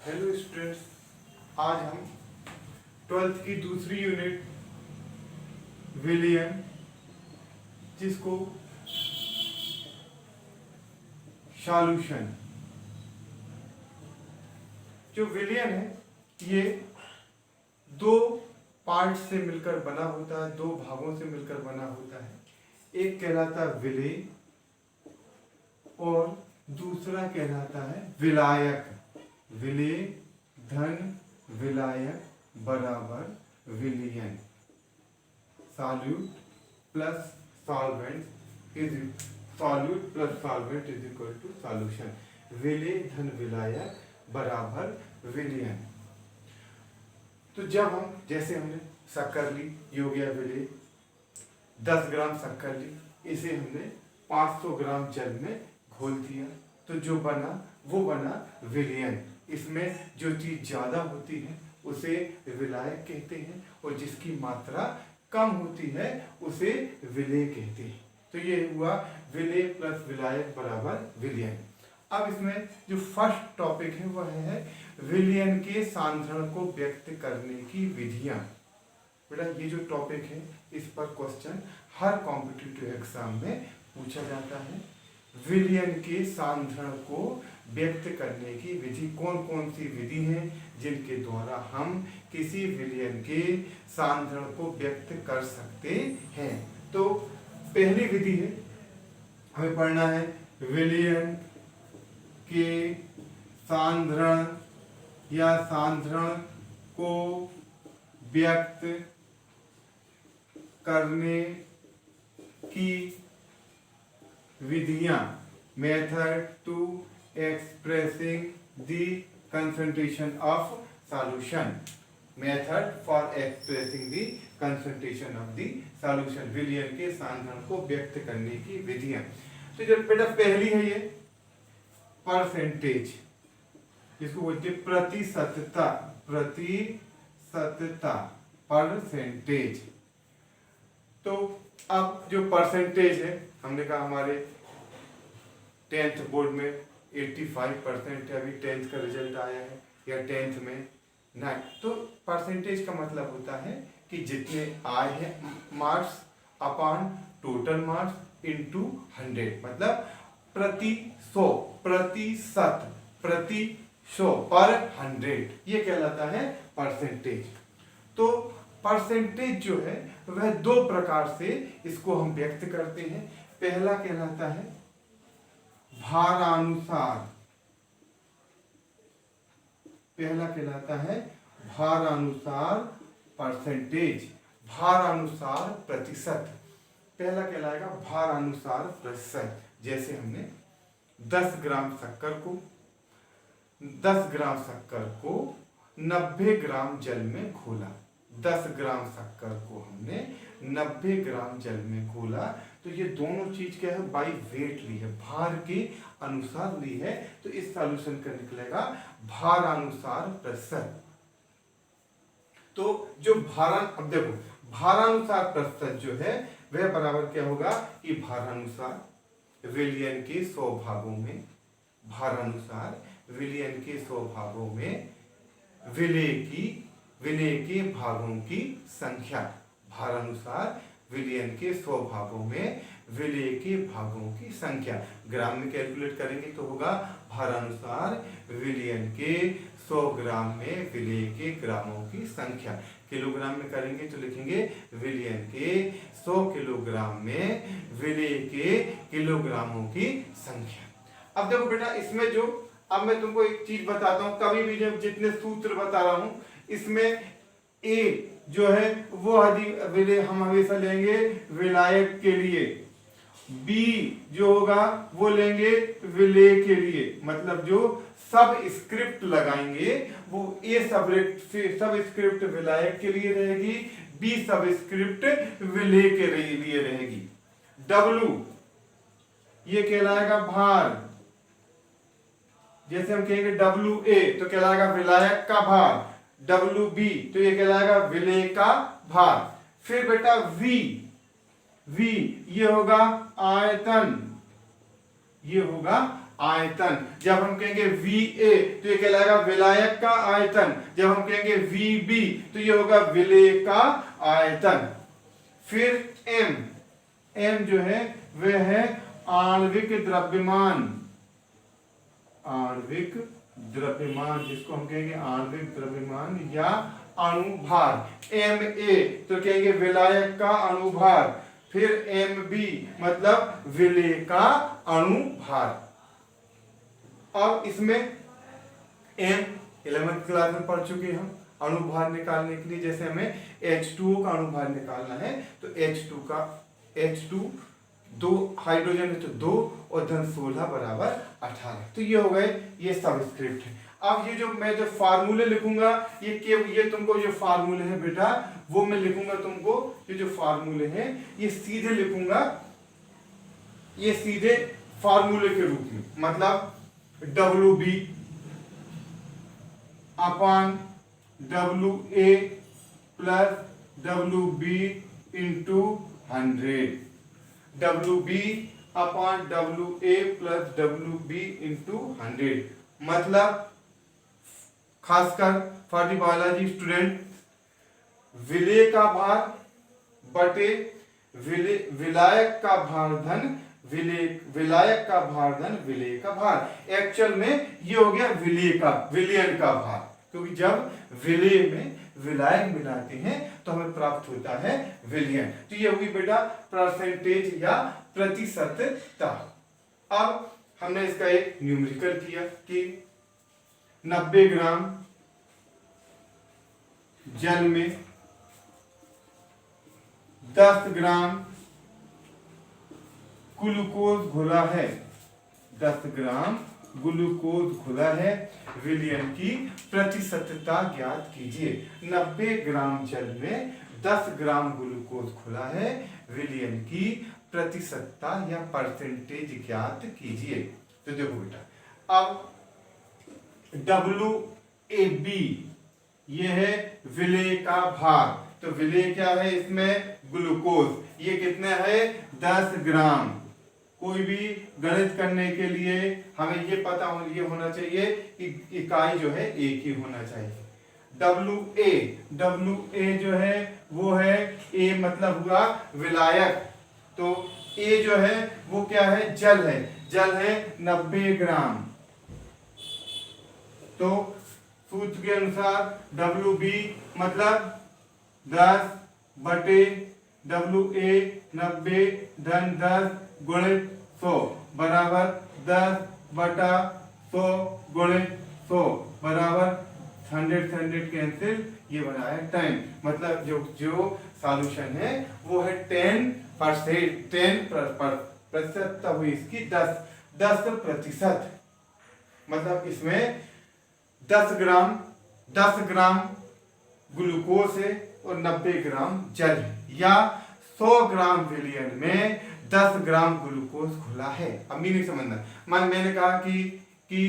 Hello students, आज हम 12th की दूसरी यूनिट विलियन, जिसको सॉल्यूशन, जो विलियन है ये दो पार्ट से मिलकर बना होता है, दो भागों से मिलकर बना होता है। एक कहलाता है विलेय और दूसरा कहलाता है विलायक। विलेय धन विलायक बराबर विलियन। Solute plus solvent is equal to solution. विलेय धन विलायक बराबर विलियन। तो जब हम, जैसे हमने शक्कर ली, ये हो गया विलेय, 10 ग्राम शक्कर ली, इसे हमने 500 ग्राम जल में घोल दिया, तो जो बना वो बना विलियन। इसमें जो चीज ज्यादा होती है उसे विलायक कहते हैं और जिसकी मात्रा कम होती है उसे विलेय कहते हैं। तो ये हुआ विलेय प्लस विलायक बराबर विलियन। अब इसमें जो फर्स्ट टॉपिक है वह है विलियन के सांद्रण को व्यक्त करने की विधियां। बेटा ये जो टॉपिक है इस पर क्वेश्चन हर कॉम्पिटिटिव एग्जाम में पूछा जाता है। विलियन के सांद्रण को व्यक्त करने की विधि, कौन कौन सी विधि हैं जिनके द्वारा हम किसी विलियन के सांद्रण को व्यक्त कर सकते हैं। तो पहली विधि है, हमें पढ़ना है विलियन के सांद्रण या सांद्रण को व्यक्त करने की विधियां। Method to expressing the concentration of solution. Method for expressing the concentration of the solution. विलियन के सांद्रण को व्यक्त करने की विधियां। तो जब बेटा पहली है ये परसेंटेज, जिसको बोलते हैं प्रतिशतता। प्रतिशतता परसेंटेज। तो अब जो परसेंटेज है, हमने कहा हमारे 10th बोर्ड में 85% है, अभी 10th का रिजल्ट आया है, या 10th में 9। तो परसेंटेज का मतलब होता है कि जितने आए हैं marks upon total marks into 100, मतलब प्रति 100, प्रतिशत, प्रति 100 पर 100, ये कहलाता है परसेंटेज। तो परसेंटेज जो है वह दो प्रकार से इसको हम व्यक्त करते हैं। पहला कहलाता है भारानुसार। पहला कहलाता है भारानुसार परसेंटेज, भारानुसार प्रतिशत। पहला कहलाएगा भारानुसार प्रतिशत। जैसे हमने 10 ग्राम शक्कर को 90 ग्राम जल में घोला। 10 ग्राम शक्कर को हमने 90 ग्राम जल में घोला, तो ये दोनों चीज क्या है, बाई वेट ली है, भार के अनुसार ली है। तो इस सॉल्यूशन का निकलेगा भारानुसार प्रतिशत। तो जो अब देखो भारानुसार प्रतिशत जो है वह बराबर क्या होगा कि भारानुसार विलियन के 100 भागों में, भारानुसार विलियन के 100 भागों में विलेय के भागों की संख्या। भारानुसार विलियन के 100 भागों में विलेय के भागों की संख्या। ग्राम में कैलकुलेट करेंगे तो होगा भारानुसार विलियन के 100 ग्राम में विलेय के ग्रामों की संख्या। किलोग्राम में करेंगे तो लिखेंगे विलियन के 100 किलोग्राम में विलेय के किलोग्रामों की संख्या। अब देखो बेटा इसमें जो, अब मैं तुमको एक चीज बताता हूं, कभी भी जब जितने सूत्र बता रहा हूं इसमें ए जो है वो विलेय हम हमेशा लेंगे विलायक के लिए, बी जो होगा वो लेंगे विलेय के लिए, मतलब जो सब स्क्रिप्ट लगाएंगे वो ए सब स्क्रिप्ट विलायक के लिए रहेगी, बी सब स्क्रिप्ट विलेय के लिए रहेगी। डब्लू ये कहलाएगा भार, जैसे हम कहेंगे डब्लू ए तो कहलाएगा विलायक का भार, डब्लू बी तो ये कहलाएगा विलेय का भार। फिर बेटा वी ये होगा आयतन, ये होगा आयतन। जब हम कहेंगे VA तो ये कहलाएगा विलायक का आयतन। जब हम कहेंगे VB तो ये होगा विलेय का आयतन। फिर M जो है वह है आणविक द्रव्यमान। आणविक द्रव्यमान जिसको हम कहेंगे आणविक द्रव्यमान या अणुभार। MA तो कहेंगे विलायक का अणुभार। फिर MB मतलब विलेय का अणुभार। अब इसमें M 11th क्लास में पढ़ चुके हम अणुभार निकालने के लिए। जैसे हमें H2O का अणुभार निकालना है तो H2 दो हाइड्रोजन है तो 2 और धन 16 बराबर 18। तो ये हो गए ये सबस्क्रिप्ट है। अब ये जो मैं जो फार्मूले लिखूंगा ये तुमको जो फार्मूले हैं बेटा वो मैं लिखूंगा तुमको। ये जो फार्मूले हैं ये सीधे लिखूंगा, ये सीधे फार्मूले के रूप में। मतलब WB अपान WA plus WB into 100। WB अपान WA प्लस WB इंटू 100। मतलब खासकर फॉर द बायोलॉजी स्टूडेंट विलेय का भार बटे विलायक का भार धन विलायक का भार धन विलेय का भार। एक्चुअल में ये हो गया विलयन का भार, क्योंकि जब विलेय में विलायक मिलाते हैं तो हमें प्राप्त होता है विलयन। तो ये होगी बेटा परसेंटेज या प्रतिशतता। अब हमने इसका एक न्यूमेरिकल किया कि 90 ग्राम जल में 10 ग्राम ग्लूकोज घुला है। 10 ग्राम ग्लूकोज घुला है। विलयन की प्रतिशतता ज्ञात कीजिए। 90 ग्राम जल में 10 ग्राम ग्लूकोज घुला है। विलयन की प्रतिशतता या परसेंटेज ज्ञात कीजिए। तो देखो बेटा अब WAB ये है विलेय का भार। तो विलेय क्या है इसमें ग्लूकोज। ये कितना है 10 ग्राम। कोई भी गणित करने के लिए हमें ये पता ये होना चाहिए कि इकाई जो है एक ही होना चाहिए। WA जो है वो है A मतलब हुआ विलायक। तो A जो है वो क्या है जल है 90 ग्राम। तो सूत्र के अनुसार WB मतलब 10 बटे WA 90 धन 10 गुणित 100 बराबर 10 बटा 100 गुणित 100 बराबर 100 कैंसिल, ये बना है 10। मतलब जो सॉल्यूशन है वो है 10% प्रतिशत हुई इसकी 10%। मतलब इसमें 10 ग्राम ग्लूकोज है और 90 ग्राम जल है, या 100 ग्राम विलयन में 10 ग्राम ग्लूकोज घुला है। अब मीनिंग समझना। मैंने कहा कि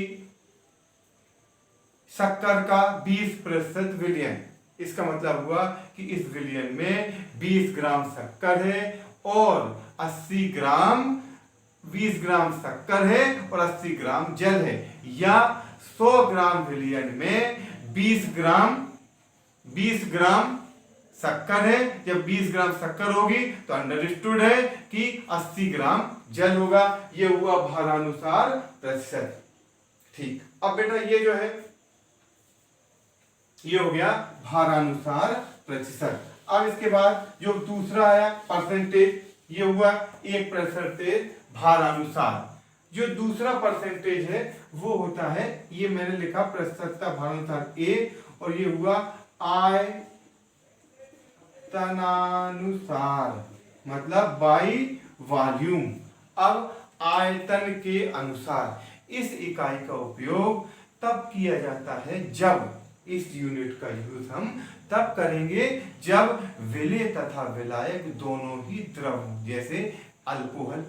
शक्कर का 20% विलयन, इसका मतलब हुआ कि इस विलयन में 20 ग्राम शक्कर है और 20 ग्राम शक्कर है और 80 ग्राम जल है, या 100 ग्राम विलयन में 20 ग्राम शक्कर है। जब 20 ग्राम शक्कर होगी तो अंडरस्टूड है कि 80 ग्राम जल होगा। ये हुआ भारानुसार प्रतिशत। ठीक, अब बेटा ये जो है ये हो गया भारानुसार प्रतिशत। अब इसके बाद जो दूसरा आया परसेंटेज, ये हुआ 1% भारानुसार। जो दूसरा परसेंटेज है वो होता है, ये मैंने लिखा प्रतिशतता भारानुसार A, और ये हुआ आयतनानुसार मतलब बाई वॉल्यूम। अब आयतन के अनुसार इस इकाई का उपयोग तब किया जाता है जब इस यूनिट का यूज हम तब करेंगे जब विलेय तथा विलायक दोनों ही द्रव हों। जैसे अल्कोहल,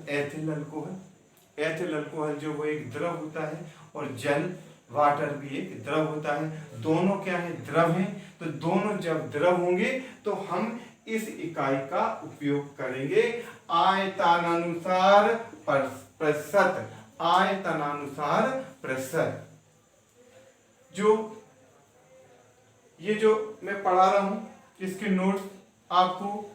एथिल अल्कोहल जो वो एक द्रव होता है, और जल वाटर भी एक द्रव होता है। दोनों क्या है द्रव हैं। तो दोनों जब द्रव होंगे तो हम इस इकाई का उपयोग करेंगे आयतनानुसार प्रतिशत। आयतनानुसार प्रेशर। जो ये जो मैं पढ़ा रहा हूं इसके नोट्स आपको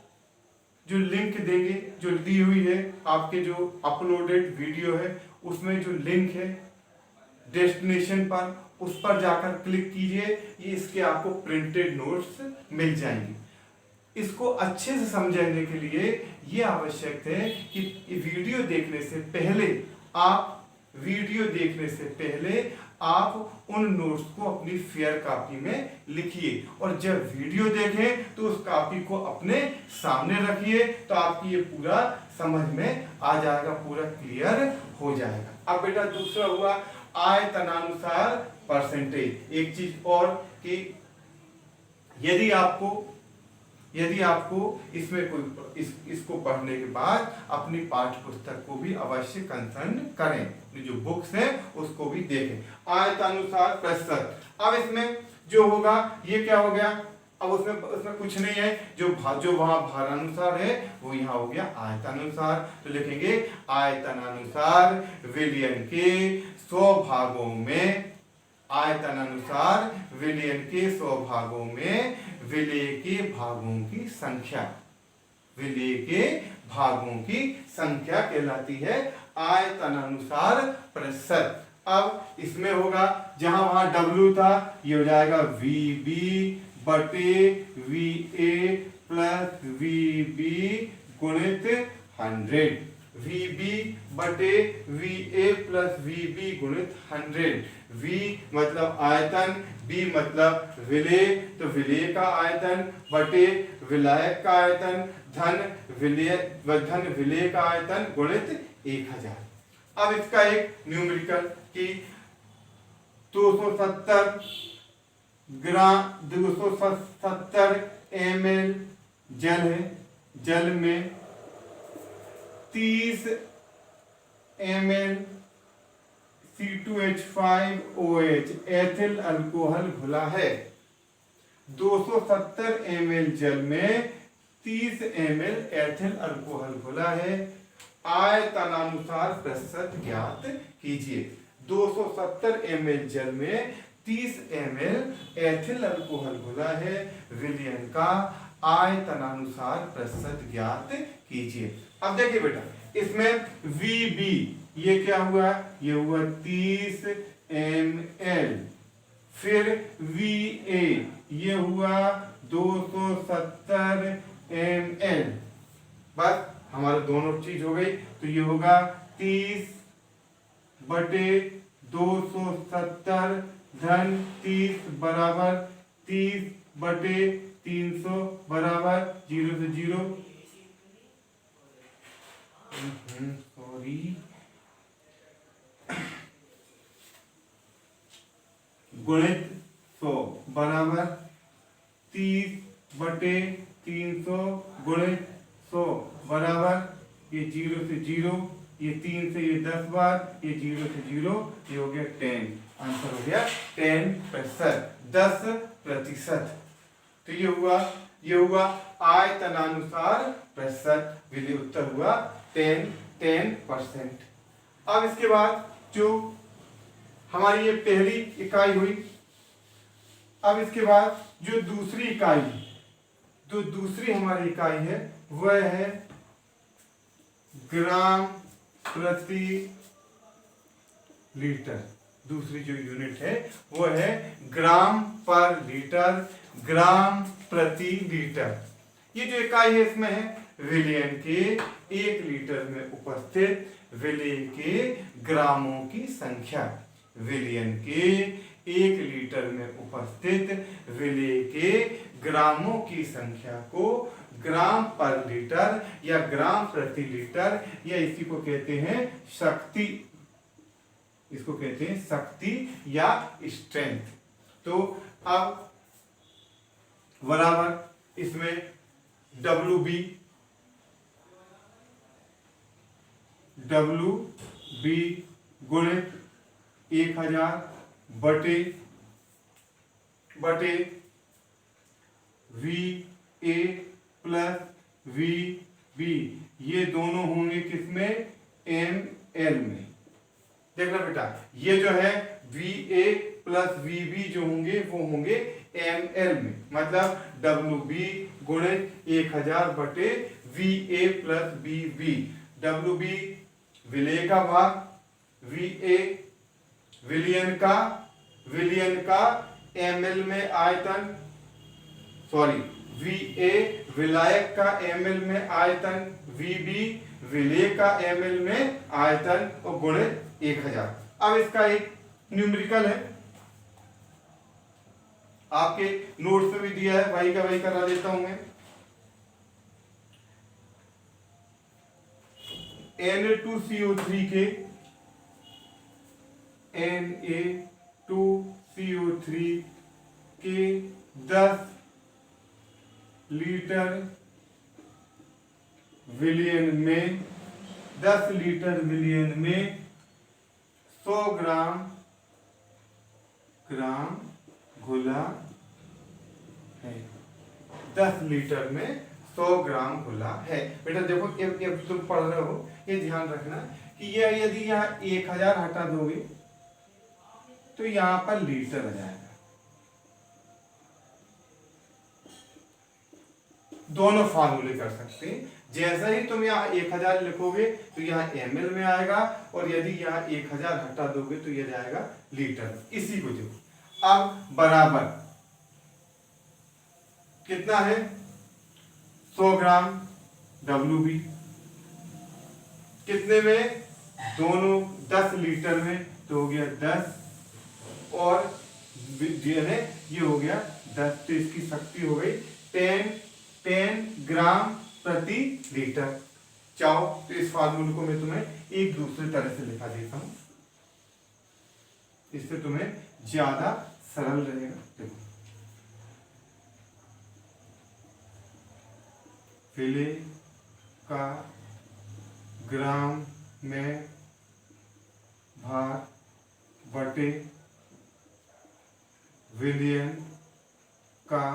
जो लिंक देंगे, जो दी हुई है आपके जो अपलोडेड वीडियो है उसमें जो लिंक है डेस्टिनेशन पर, उस पर जाकर क्लिक कीजिए, ये इसके आपको प्रिंटेड नोट्स मिल जाएंगे। इसको अच्छे से समझने के लिए ये आवश्यक है कि वीडियो देखने से पहले आप उन नोट्स को अपनी फेयर कॉपी में लिखिए, और जब वीडियो देखें तो उस कॉपी को अपने सामने रखिए, तो आपकी ये पूरा समझ में आ जाएगा, पूरा क्लियर हो जाएगा। अब बेटा दूसरा हुआ आयतनानुसार परसेंटेज। एक चीज और कि यदि आपको इसमें कोई इसको पढ़ने के बाद अपनी पाठ्य पुस्तक को भी अवश्य कंसर्न करें, जो बुक्स है उसको भी देखें। आयतानुसार प्रेशर, अब इसमें जो होगा ये क्या हो गया, अब उसमें कुछ नहीं है, जो वहां भारानुसार है वो यहाँ हो गया आयतानुसार। तो लिखेंगे आयतनानुसार विलयन के 100 भागों में, आयतनानुसार विलयन के 100 भागों में विलय के भागों की संख्या, विलय के भागों की संख्या कहलाती है आयतनानुसार प्रेशर। अब इसमें होगा जहां वहां W था ये हो जाएगा VB बटे VA प्लस VB गुणित 100, VB बटे VA प्लस VB गुणित 100। V मतलब आयतन, B मतलब विलेय, तो विलेय का आयतन बटे विलायक का आयतन धन विलेय का आयतन गुणित 1000। अब इसका एक न्यूमेरिकल कि 270 ml जल है, जल में 30 ml C2H5OH एथिल अल्कोहल घुला है। 270 ml जल में 30 ml एथिल अल्कोहल घुला है। आयतनानुसार प्रेशर ज्ञात कीजिए। 270 ml जल में 30 ml एथिल अल्कोहल घुला है, विलयन का आयतनानुसार प्रेशर ज्ञात कीजिए। अब देखिए बेटा इसमें VB ये क्या हुआ, ये हुआ 30 ml, फिर VA ये हुआ 270 ml, बस हमारे दोनों चीज हो गई। तो ये होगा 30 बटे 270 धन 30 बराबर 30 बटे 300 बराबर 0 से 0, सॉरी गुणित 100 बराबर 30 बटे 300 गुणित 100 बराबर ये 0 से 0, ये 3 से ये 10 बार, ये 0 से 0, ये हो गया 10। आंसर हो गया 10%। तो ये हुआ आयतनानुसार प्रेशर, विधि उत्तर हुआ 10%। अब इसके बाद जो हमारी ये पहली इकाई हुई, अब इसके बाद जो दूसरी इकाई, जो दूसरी हमारी इकाई है वह है ग्राम प्रति लीटर। दूसरी जो यूनिट है वो है ग्राम पर लीटर, ग्राम प्रति लीटर। ये जो इकाई है इसमें है विलयन के 1 लीटर में उपस्थित विलय के ग्रामों की संख्या, विलयन के 1 लीटर में उपस्थित विलय के ग्रामों की संख्या को ग्राम पर लीटर या ग्राम प्रति लीटर या इसी को कहते हैं शक्ति, इसको कहते हैं शक्ति या स्ट्रेंथ। तो अब बराबर इसमें WB गुणित 1000 बटे VA प्लस VB, ये दोनों होंगे किसमें, ml में। देखना बेटा, ये जो है VA प्लस VB जो होंगे वो होंगे ml में, मतलब WB गुणित 1000 बटे VA प्लस BB। WB विलेय का भाग, VA विलियन का ml में आयतन, सॉरी VA विलायक का ml में आयतन, VB विलेय का ml में आयतन और गुणित 1000। अब इसका एक न्यूमेरिकल है, आपके नोट्स में भी दिया है, वही का वही करा देता हूं मैं। Na2CO3 के Na2CO3 के 10 लीटर विलियन में 10 लीटर विलियन में 100 ग्राम घुला है। 10 लीटर में 100 ग्राम घुला है। बेटा देखो, ये तुम पढ़ रहे हो, ये ध्यान रखना कि ये यदि यहाँ 1000 हटा दोगे तो यहाँ पर लीटर आ जाएगा। दोनों फार्मूले कर सकते हैं। जैसे ही तुम यहाँ 1000 लिखोगे तो यहाँ ml में आएगा, और यदि यहाँ 1000 हटा दोगे तो यह जाएगा लीटर। इसी को जो अब बराबर कितना है, 100 ग्राम WB कितने में, दोनों 10 लीटर में, तो हो गया 10 और ये हो गया 10, तो इसकी शक्ति हो गई 10 ग्राम प्रति लीटर। चाहो तो इस फार्मूले को मैं तुम्हें एक दूसरे तरह से लिखा देता हूं, इससे तुम्हें ज्यादा सरल रहेगा। देखो, विलेय का ग्राम में भार बटे विलियन का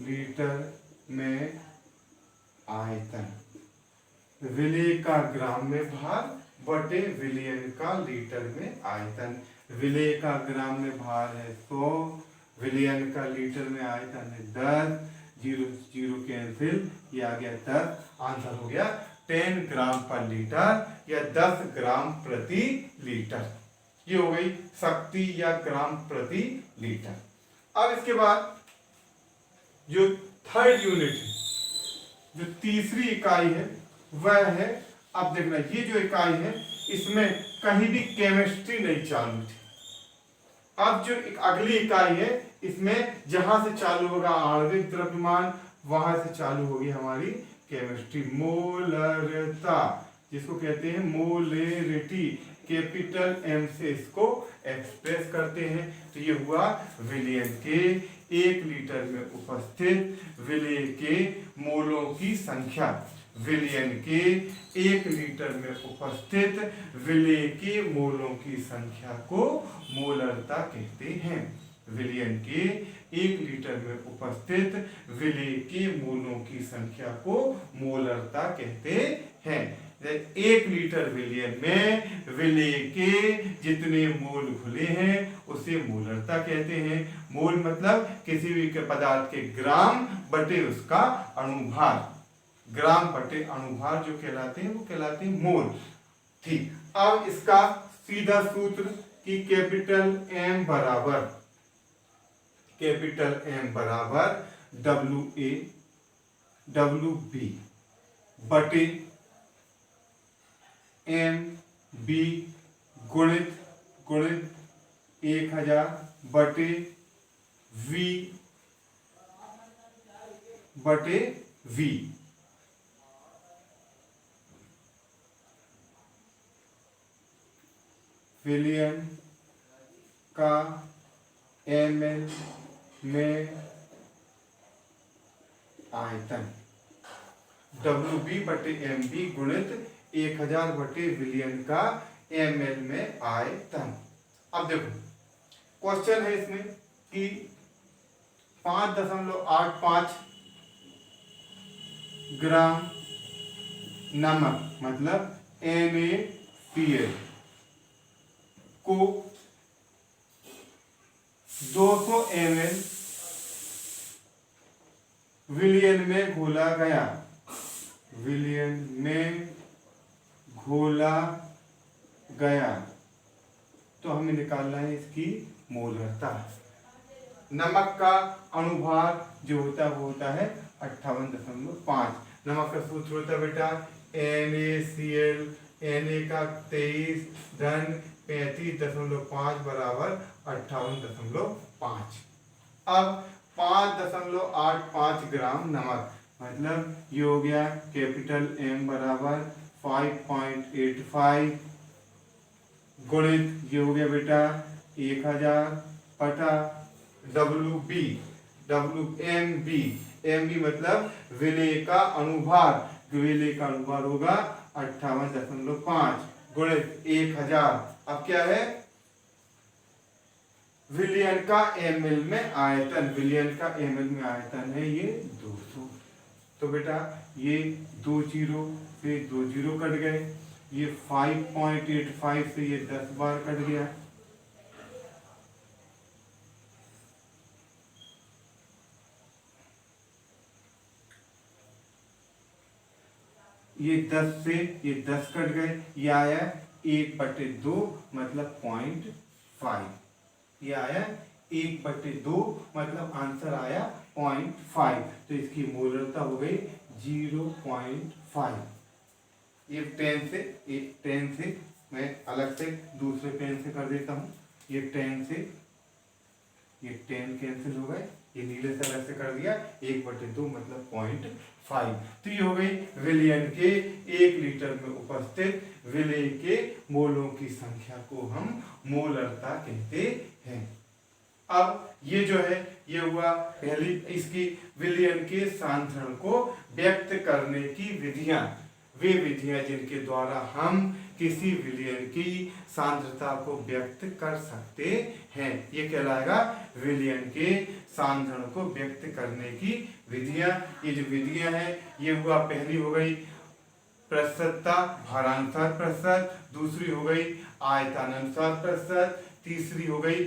लीटर में आयतन। विलेय का ग्राम में भार बटे विलियन का लीटर में आयतन। विलेय का ग्राम में भार है 100, विलियन का लीटर में आयतन है 10, 0 कैंसिल, ये आ गया 10। आंसर हो गया 10 ग्राम पर लीटर या 10 ग्राम प्रति लीटर। ये हो गई शक्ति या ग्राम प्रति लीटर। अब इसके बाद जो थर्ड यूनिट है, जो तीसरी इकाई है, वह है, अब देखना ये जो इकाई है इसमें कहीं भी केमिस्ट्री नहीं चालू थी। अब जो अगली इकाई है इसमें जहां से चालू होगा आणविक द्रव्यमान, वहां से चालू होगी हमारी केमिस्ट्री। मोलरता, जिसको कहते हैं मोलेरिटी, कैपिटल M से इसको एक्सप्रेस करते हैं। तो ये हुआ विलियन के 1 लीटर में उपस्थित विलेय के मोलों की संख्या। विलियन के 1 लीटर में उपस्थित विलेय के मोलों की संख्या को मोलरता कहते हैं। विलियन के 1 लीटर में उपस्थित विलेय के मोलों की संख्या को मोलरता कहते हैं। 1 लीटर विलियन में विलेय के जितने मोल घुले हैं उसे मोलरता कहते हैं। मोल मतलब किसी भी पदार्थ के ग्राम बटे उसका अणुभार, ग्राम बटे अणुभार जो कहलाते हैं वो कहलाते हैं मोल। ठीक, अब इसका सीधा सूत्र कि कैपिटल M बराबर WB बटे MB गुणित 1000 बटे V। विलियन का ml में आयतन, WB बटे MB गुणित 1000 बटे विलियन का ml में आयतन। अब देखो क्वेश्चन है इसमें कि 5.85 ग्राम नमक मतलब NaCl को 200 ml विलयन में घोला गया, विलयन में घोला गया, तो हमें निकालना है इसकी मोलरता। नमक का अनुभार जो होता है वो होता है 58.5। नमक का सूत्र होता है बेटा NaCl, Na का 23 धन 35.5 बराबर 58.5। अब 5.85 ग्राम नमक, मतलब ये हो गया कैपिटल M बराबर 5.85 गुणित ये हो गया बेटा 1000 पटा WB, MB मतलब विलेय का अनुभार, विलेय का अनुभार होगा 58.5 गुणित 1000। अब क्या है विलयन का ml में आयतन, विलयन का ml में आयतन है ये 200। तो बेटा ये 2 जीरो से 2 जीरो कट गए, ये 5.85 से ये 10 बार कट गया, ये 10 से ये 10 कट गए, ये आया 1/2 मतलब 0.5, ये आया 1/2 मतलब आंसर आया 0.5। तो इसकी मोलरता हो गई 0.5। ये 10 से मैं अलग से दूसरे पेन से कर देता हूँ, ये 10 से ये 10 कैंसिल हो गए, ये नीले से अलग से कर दिया, 1/2 मतलब 0.5। तो ये हो गई विलयन के 1 लीटर में उपस्थित विलेय के मोलों की संख्या को हम मोलरता कहते हैं। अब ये जो है ये हुआ पहली इसकी विलयन के सांद्रण को व्यक्त करने की विधियां, वे विधियां जिनके द्वारा हम किसी विलयन की सांद्रता को व्यक्त कर सकते हैं, ये कहलाएगा विलयन के सांद्रण को व्यक्त करने की विधियां। ये जो विधियां हैं ये हुआ, पहली हो गई प्रतिशतता भारानुसार प्रतिशत, दूसरी हो गई आयतनानुसार प्रतिशत, तीसरी हो गई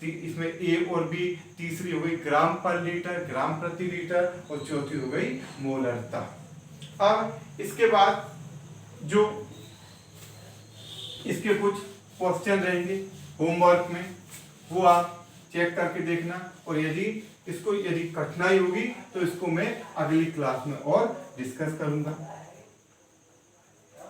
इसमें A और B, तीसरी हो गई ग्राम पर लीटर, ग्राम प्रति लीटर, और चौथी हो गई मोलरता। अब इसके बाद जो इसके कुछ क्वेश्चन रहेंगे होमवर्क में, वो आप चेक करके देखना, और यदि कठिनाई होगी तो इसको मैं अगली क्लास में और डिस्कस करूंगा।